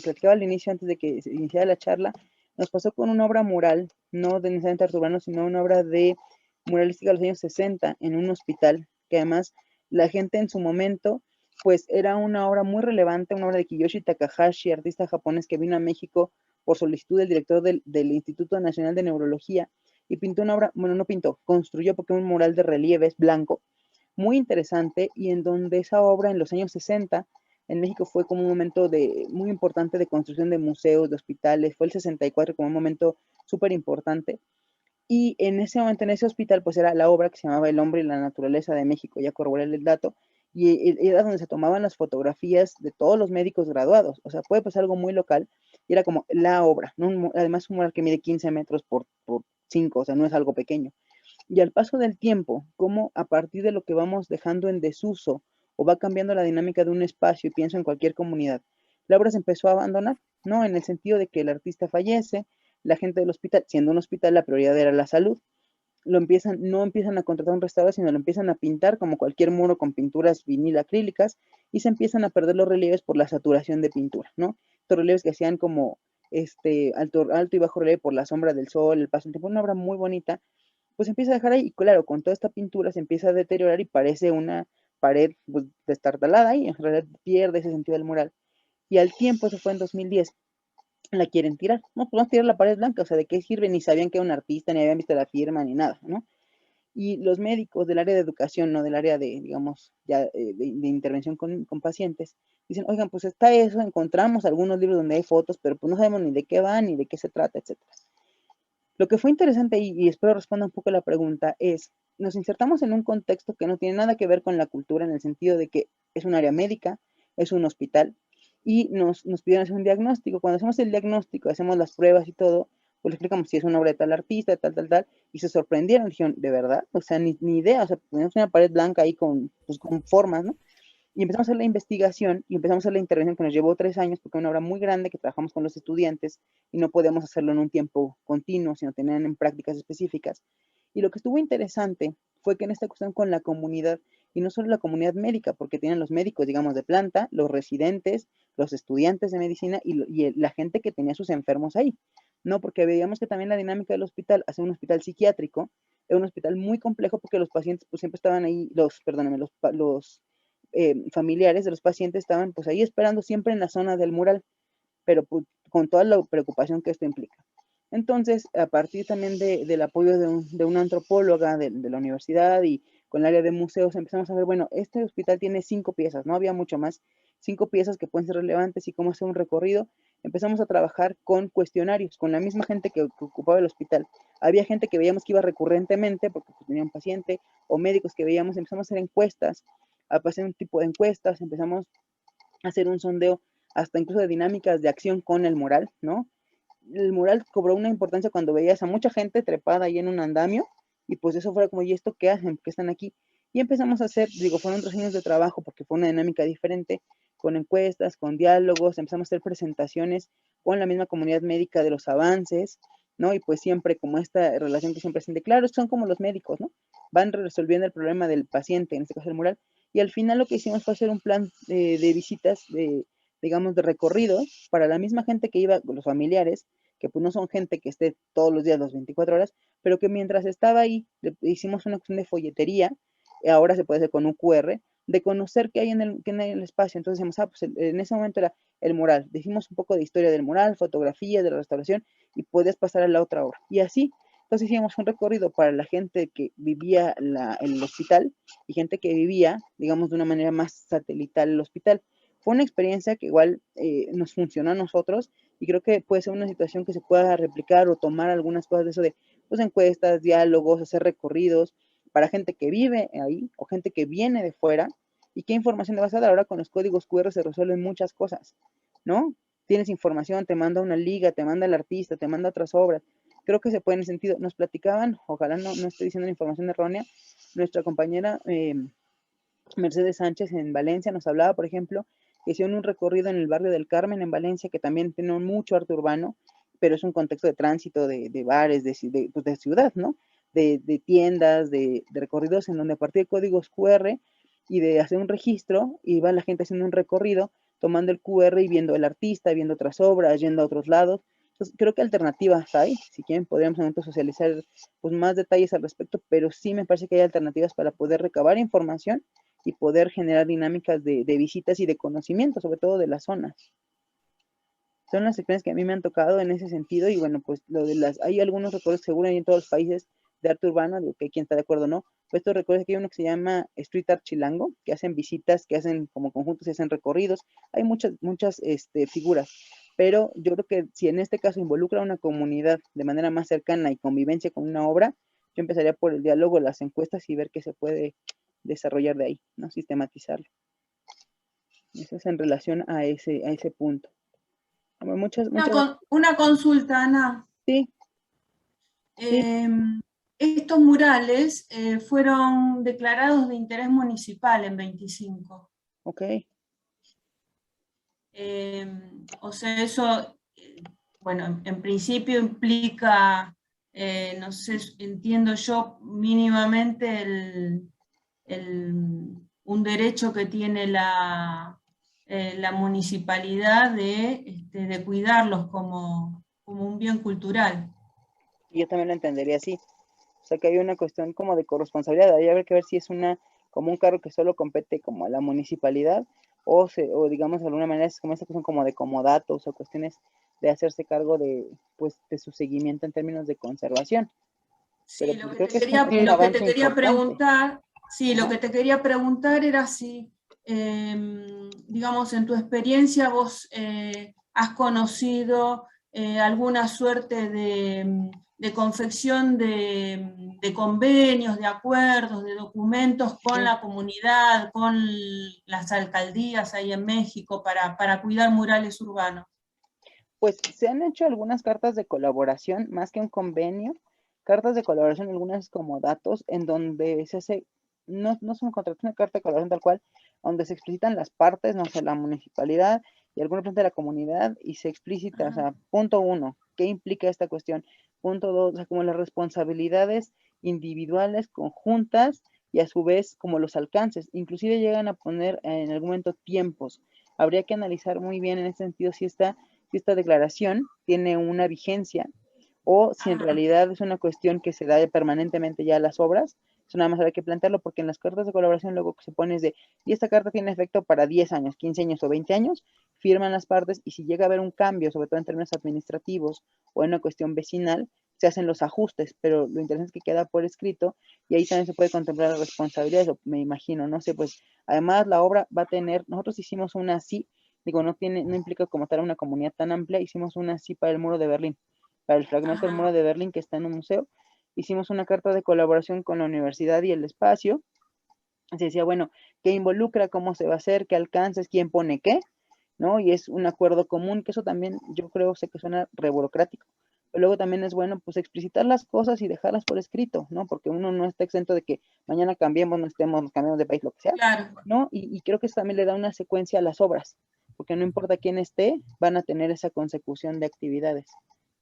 platicaba al inicio, antes de que se iniciara la charla, nos pasó con una obra mural, no de necesariamente arte urbano, sino una obra de muralística de los años 60 en un hospital, que además la gente en su momento, pues era una obra muy relevante, una obra de Kiyoshi Takahashi, artista japonés que vino a México por solicitud del director del Instituto Nacional de Neurología, y pintó una obra, bueno, no pintó, construyó porque un mural de relieves blanco, muy interesante, y en donde esa obra en los años 60 en México fue como un momento muy importante de construcción de museos, de hospitales, fue el 64 como un momento súper importante, y en ese momento, en ese hospital, pues era la obra que se llamaba El hombre y la naturaleza de México, ya corroboré el dato, y era donde se tomaban las fotografías de todos los médicos graduados, o sea, puede pasar algo muy local, y era como la obra, ¿no? Además un mural que mide 15 metros por 5, o sea, no es algo pequeño. Y al paso del tiempo, como a partir de lo que vamos dejando en desuso, o va cambiando la dinámica de un espacio, y pienso en cualquier comunidad, la obra se empezó a abandonar, ¿no? En el sentido de que el artista fallece, la gente del hospital, siendo un hospital, la prioridad era la salud, no empiezan a contratar un restaurador, sino lo empiezan a pintar como cualquier muro con pinturas vinil acrílicas, y se empiezan a perder los relieves por la saturación de pintura, ¿no? Estos relieves que hacían como alto y bajo relieve por la sombra del sol, el paso del tiempo, una obra muy bonita, pues se empieza a dejar ahí, y claro, con toda esta pintura se empieza a deteriorar y parece una pared pues, destartalada, y en realidad pierde ese sentido del mural. Y al tiempo, eso fue en 2010, la quieren tirar, ¿no? Pues vamos a tirar la pared blanca, o sea, ¿de qué sirve? Ni sabían que era un artista, ni habían visto la firma, ni nada, ¿no? Y los médicos del área de educación, no del área de, digamos, ya de intervención con pacientes, dicen, oigan, pues está eso, encontramos algunos libros donde hay fotos, pero pues no sabemos ni de qué van, ni de qué se trata, etc. Lo que fue interesante, y espero responda un poco la pregunta, es, nos insertamos en un contexto que no tiene nada que ver con la cultura, en el sentido de que es un área médica, es un hospital, y nos pidieron hacer un diagnóstico. Cuando hacemos el diagnóstico, hacemos las pruebas y todo, pues le explicamos si es una obra de tal artista, tal, y se sorprendieron, dijeron, ¿de verdad? O sea, ni idea, o sea, tenemos una pared blanca ahí pues, con formas, ¿no? Y empezamos a hacer la investigación y empezamos a hacer la intervención que nos llevó 3 años, porque era una obra muy grande que trabajamos con los estudiantes y no podíamos hacerlo en un tiempo continuo, sino tenían en prácticas específicas. Y lo que estuvo interesante fue que en esta cuestión con la comunidad, y no solo la comunidad médica, porque tienen los médicos, digamos, de planta, los residentes, los estudiantes de medicina y la gente que tenía sus enfermos ahí, ¿no? Porque veíamos que también la dinámica del hospital, hacer un hospital psiquiátrico, era un hospital muy complejo porque los pacientes pues siempre estaban ahí, los familiares de los pacientes estaban pues ahí esperando siempre en la zona del mural, pero pues, con toda la preocupación que esto implica. Entonces, a partir también del apoyo de una antropóloga de la universidad y con el área de museos, empezamos a ver, bueno, este hospital tiene 5 piezas, no había mucho más, 5 piezas que pueden ser relevantes y cómo hacer un recorrido. Empezamos a trabajar con cuestionarios, con la misma gente que ocupaba el hospital. Había gente que veíamos que iba recurrentemente porque pues, tenía un paciente, o médicos que veíamos, empezamos a hacer encuestas, a hacer un tipo de encuestas, empezamos a hacer un sondeo hasta incluso de dinámicas de acción con el mural, ¿no? El mural cobró una importancia cuando veías a mucha gente trepada ahí en un andamio, y pues eso fue como, ¿y esto qué hacen? ¿Por qué están aquí? Y empezamos a hacer, digo, fueron 3 años de trabajo porque fue una dinámica diferente, con encuestas, con diálogos, empezamos a hacer presentaciones con la misma comunidad médica de los avances, ¿no? Y pues siempre como esta relación que siempre siente, claro, son como los médicos, ¿no? Van resolviendo el problema del paciente, en este caso el mural, y al final lo que hicimos fue hacer un plan de visitas, digamos, de recorridos para la misma gente que iba, los familiares, que pues no son gente que esté todos los días las 24 horas, pero que mientras estaba ahí, hicimos una cuestión de folletería, ahora se puede hacer con un QR, de conocer qué hay qué hay en el espacio. Entonces decimos, pues en ese momento era el mural, decimos un poco de historia del mural, fotografías de la restauración, y podías pasar a la otra obra. Y así, entonces hicimos un recorrido para la gente que vivía en el hospital y gente que vivía, digamos, de una manera más satelital el hospital. Fue una experiencia que igual nos funcionó a nosotros, y creo que puede ser una situación que se pueda replicar o tomar algunas cosas de eso de, pues, encuestas, diálogos, hacer recorridos para gente que vive ahí o gente que viene de fuera. ¿Y qué información le vas a dar? Ahora con los códigos QR se resuelven muchas cosas, ¿no? Tienes información, te manda una liga, te manda el artista, te manda otras obras. Creo que se puede en ese sentido. Nos platicaban, ojalá no estoy diciendo la información errónea, nuestra compañera Mercedes Sánchez en Valencia nos hablaba, por ejemplo, que hicieron un recorrido en el barrio del Carmen en Valencia, que también tiene mucho arte urbano, pero es un contexto de tránsito, de bares, pues de ciudad, ¿no? De tiendas, de recorridos en donde a partir de códigos QR y de hacer un registro, iba la gente haciendo un recorrido, tomando el QR y viendo el artista, viendo otras obras, yendo a otros lados. Entonces, creo que alternativas hay. Si quieren, podríamos en socializar pues, más detalles al respecto, pero sí me parece que hay alternativas para poder recabar información y poder generar dinámicas de visitas y de conocimiento, sobre todo de las zonas. Son las experiencias que a mí me han tocado en ese sentido, y bueno, pues hay algunos recorridos seguro en todos los países de arte urbano, digo que quien está de acuerdo o no, pues estos recorridos, aquí hay uno que se llama Street Art Chilango, que hacen visitas, que hacen como conjuntos y hacen recorridos, hay muchas figuras, pero yo creo que si en este caso involucra a una comunidad de manera más cercana y convivencia con una obra, yo empezaría por el diálogo, las encuestas y ver qué se puede desarrollar de ahí, ¿no? Sistematizarlo. Eso es en relación a ese punto. Una consulta, Ana. Sí. Estos murales fueron declarados de interés municipal en 25. Ok. O sea, eso, bueno, en principio implica, no sé, entiendo yo mínimamente un derecho que tiene la municipalidad de cuidarlos como un bien cultural. Yo también lo entendería así. O sea, que hay una cuestión como de corresponsabilidad. Habría que ver si es como un cargo que solo compete como a la municipalidad, o digamos de alguna manera es como esta cuestión como de comodatos o cuestiones de hacerse cargo de su seguimiento en términos de conservación. Sí, pero lo que te quería preguntar, sí, lo que te quería preguntar era si, digamos, en tu experiencia vos has conocido alguna suerte de confección de convenios, de acuerdos, de documentos con la comunidad, con las alcaldías ahí en México para cuidar murales urbanos. Pues se han hecho algunas cartas de colaboración, más que un convenio, cartas de colaboración, algunas como datos, en donde se hace, no es un contrato, es una carta de colaboración tal cual, donde se explicitan las partes, no sé, la municipalidad y alguna parte de la comunidad, y se explicita, o sea, punto 1, ¿qué implica esta cuestión? Punto 2, o sea, como las responsabilidades individuales, conjuntas, y a su vez como los alcances, inclusive llegan a poner en algún momento tiempos. Habría que analizar muy bien en ese sentido si esta declaración tiene una vigencia o si en realidad es una cuestión que se da permanentemente ya a las obras. Eso nada más hay que plantearlo, porque en las cartas de colaboración luego se pone y esta carta tiene efecto para 10 años, 15 años o 20 años, firman las partes, y si llega a haber un cambio, sobre todo en términos administrativos o en una cuestión vecinal, se hacen los ajustes, pero lo interesante es que queda por escrito, y ahí también se puede contemplar las responsabilidades, me imagino, no sé, pues además la obra va a tener, nosotros hicimos una así, digo, no implica como tal una comunidad tan amplia, hicimos una así para el muro de Berlín, para el fragmento del muro de Berlín que está en un museo, hicimos una carta de colaboración con la universidad y el espacio, se decía, bueno, ¿qué involucra? ¿Cómo se va a hacer? ¿Qué alcances? ¿Quién pone qué? ¿No? Y es un acuerdo común, que eso también yo creo, sé que suena re burocrático, pero luego también es bueno pues explicitar las cosas y dejarlas por escrito, ¿no? Porque uno no está exento de que mañana cambiemos, nos cambiemos de país, lo que sea, claro, ¿no? Y creo que eso también le da una secuencia a las obras, porque no importa quién esté, van a tener esa consecución de actividades,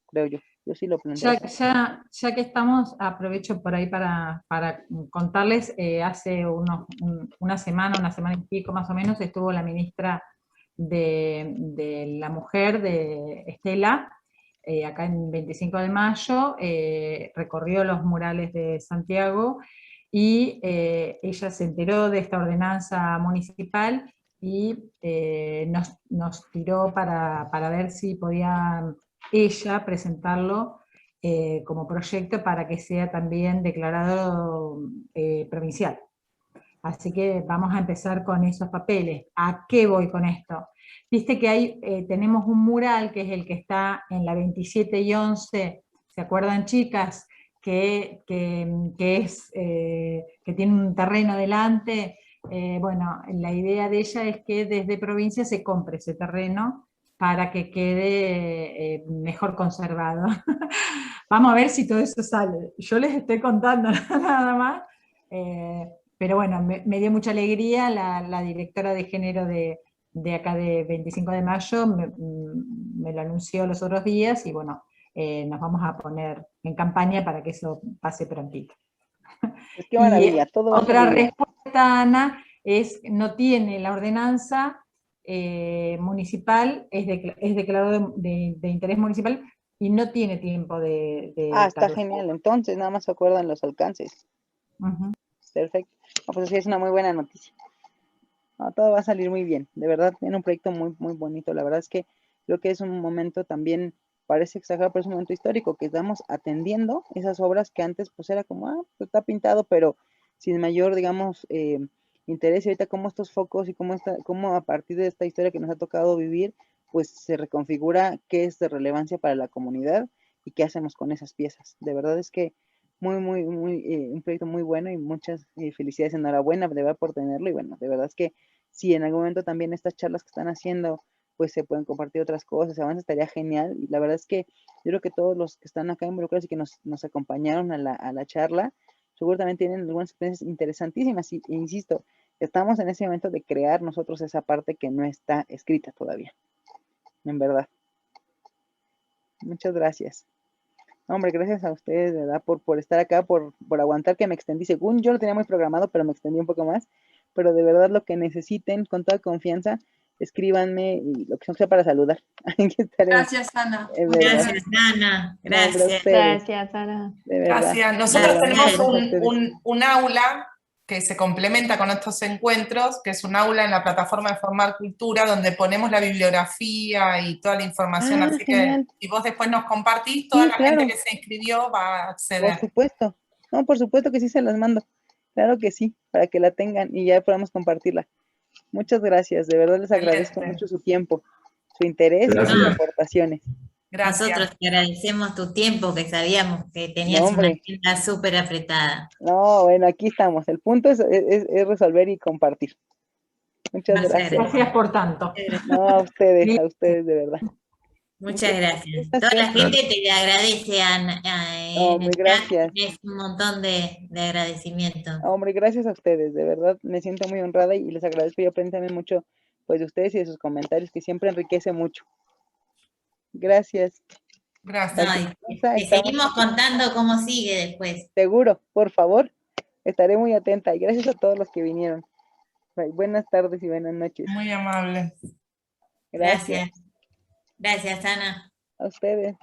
creo yo. Yo sí lo planteo. Ya que estamos, aprovecho por ahí para contarles, hace una semana y pico más o menos, estuvo la ministra de la Mujer, de Estela, acá en 25 de mayo, recorrió los murales de Santiago y ella se enteró de esta ordenanza municipal y nos tiró para ver si podía ella presentarlo como proyecto para que sea también declarado provincial. Así que vamos a empezar con esos papeles. ¿A qué voy con esto? Viste que tenemos un mural que es el que está en la 27 y 11, ¿se acuerdan, chicas? Que tiene un terreno delante. Bueno, la idea de ella es que desde provincia se compre ese terreno para que quede mejor conservado. Vamos a ver si todo eso sale. Yo les estoy contando nada más, pero bueno, me dio mucha alegría la directora de género de acá de 25 de mayo, me lo anunció los otros días y bueno, nos vamos a poner en campaña para que eso pase prontito. Pues qué maravilla, todo va a otra salir bien. respuesta, Ana, es no tiene la ordenanza municipal, es declarado de interés municipal y no tiene tiempo de Está caducidad. genial, entonces nada más se acuerdan los alcances. Perfecto. No, pues sí, es una muy buena noticia. No, todo va a salir muy bien, de verdad, tiene un proyecto muy, muy bonito. La verdad es que creo que es un momento también, parece exagerado, pero es un momento histórico, que estamos atendiendo esas obras que antes pues era como, pues está pintado, pero sin mayor, digamos, interés. Y ahorita como estos focos y cómo a partir de esta historia que nos ha tocado vivir, pues se reconfigura qué es de relevancia para la comunidad y qué hacemos con esas piezas. De verdad es que muy, muy, muy, un proyecto muy bueno y muchas felicidades, enhorabuena de verdad por tenerlo. Y bueno, de verdad es que si en algún momento también estas charlas que están haciendo, pues se pueden compartir otras cosas, avance, estaría genial. Y la verdad es que yo creo que todos los que están acá involucrados y que nos acompañaron a la charla, seguro también tienen algunas experiencias interesantísimas. Y insisto, estamos en ese momento de crear nosotros esa parte que no está escrita todavía, en verdad. Muchas gracias. Hombre, gracias a ustedes, de verdad, por estar acá, por aguantar que me extendí. Según yo lo tenía muy programado, pero me extendí un poco más. Pero de verdad, lo que necesiten, con toda confianza, escríbanme y lo que sea para saludar. Gracias, Ana. Gracias, Ana. Gracias. Gracias, Ana. De verdad. Gracias. Nosotros tenemos Gracias un aula que se complementa con estos encuentros, que es un aula en la plataforma de Formar Cultura, donde ponemos la bibliografía y toda la información, así genial. que si vos después nos compartís, toda Sí, la claro. gente que se inscribió va a acceder. Por supuesto. No, por supuesto que sí se las mando. Claro que sí, para que la tengan y ya podamos compartirla. Muchas gracias, de verdad les agradezco mucho su tiempo, su interés y sus aportaciones. Gracias. Nosotros te agradecemos tu tiempo, que sabíamos que tenías una agenda súper apretada. No, bueno, aquí estamos. El punto es resolver y compartir. Muchas gracias. Gracias por tanto. No, a ustedes, de verdad. Muchas gracias. Toda la gente te agradece, Ana. Hombre, gracias. Es un montón de agradecimiento. Hombre, gracias a ustedes, de verdad me siento muy honrada y les agradezco. Yo aprendí también mucho pues de ustedes y de sus comentarios, que siempre enriquece mucho. Gracias. Gracias. No, te seguimos contando cómo sigue después. Seguro, por favor, estaré muy atenta y gracias a todos los que vinieron. Buenas tardes y buenas noches. Muy amable. Gracias. Gracias, Ana. A ustedes.